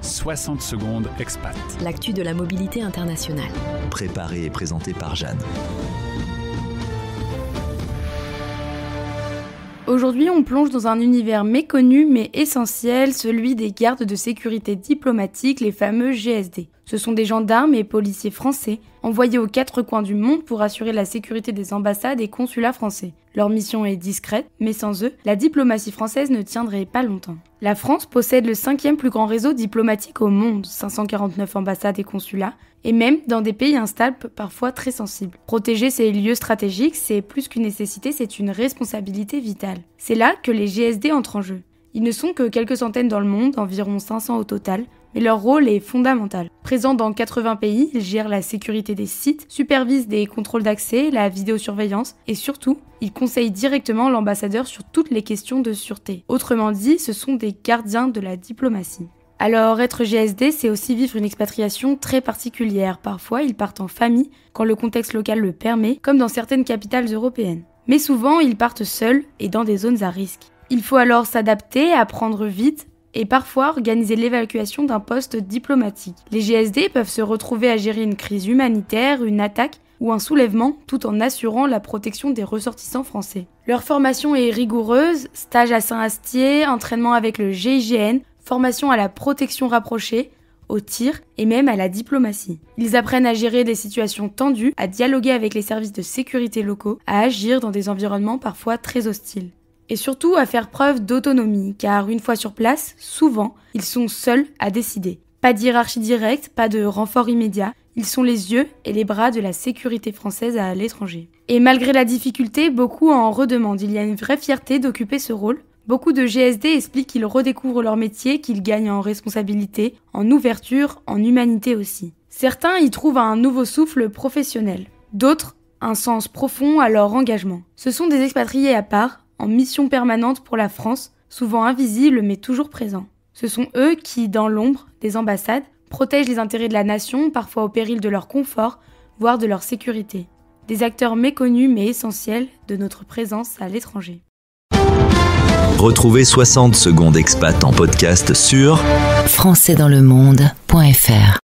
60 secondes expat. L'actu de la mobilité internationale. Préparé et présenté par Jeanne. Aujourd'hui, on plonge dans un univers méconnu mais essentiel, celui des gardes de sécurité diplomatiques, les fameux GSD. Ce sont des gendarmes et policiers français envoyés aux 4 coins du monde pour assurer la sécurité des ambassades et consulats français. Leur mission est discrète, mais sans eux, la diplomatie française ne tiendrait pas longtemps. La France possède le 5e plus grand réseau diplomatique au monde, 549 ambassades et consulats, et même dans des pays instables parfois très sensibles. Protéger ces lieux stratégiques, c'est plus qu'une nécessité, c'est une responsabilité vitale. C'est là que les GSD entrent en jeu. Ils ne sont que quelques centaines dans le monde, environ 500 au total, mais leur rôle est fondamental. Présents dans 80 pays, ils gèrent la sécurité des sites, supervisent des contrôles d'accès, la vidéosurveillance et surtout, ils conseillent directement l'ambassadeur sur toutes les questions de sûreté. Autrement dit, ce sont des gardiens de la diplomatie. Alors, être GSD, c'est aussi vivre une expatriation très particulière. Parfois, ils partent en famille, quand le contexte local le permet, comme dans certaines capitales européennes. Mais souvent, ils partent seuls et dans des zones à risque. Il faut alors s'adapter, apprendre vite, et parfois organiser l'évacuation d'un poste diplomatique. Les GSD peuvent se retrouver à gérer une crise humanitaire, une attaque ou un soulèvement, tout en assurant la protection des ressortissants français. Leur formation est rigoureuse, stage à Saint-Astier, entraînement avec le GIGN, formation à la protection rapprochée, au tir et même à la diplomatie. Ils apprennent à gérer des situations tendues, à dialoguer avec les services de sécurité locaux, à agir dans des environnements parfois très hostiles. Et surtout à faire preuve d'autonomie, car une fois sur place, souvent, ils sont seuls à décider. Pas de hiérarchie directe, pas de renfort immédiat, ils sont les yeux et les bras de la sécurité française à l'étranger. Et malgré la difficulté, beaucoup en redemandent. Il y a une vraie fierté d'occuper ce rôle. Beaucoup de GSD expliquent qu'ils redécouvrent leur métier, qu'ils gagnent en responsabilité, en ouverture, en humanité aussi. Certains y trouvent un nouveau souffle professionnel. D'autres, un sens profond à leur engagement. Ce sont des expatriés à part, en mission permanente pour la France, souvent invisibles mais toujours présents. Ce sont eux qui, dans l'ombre des ambassades, protègent les intérêts de la nation, parfois au péril de leur confort, voire de leur sécurité. Des acteurs méconnus mais essentiels de notre présence à l'étranger. Retrouvez 60 secondes expat en podcast sur françaisdanslemonde.fr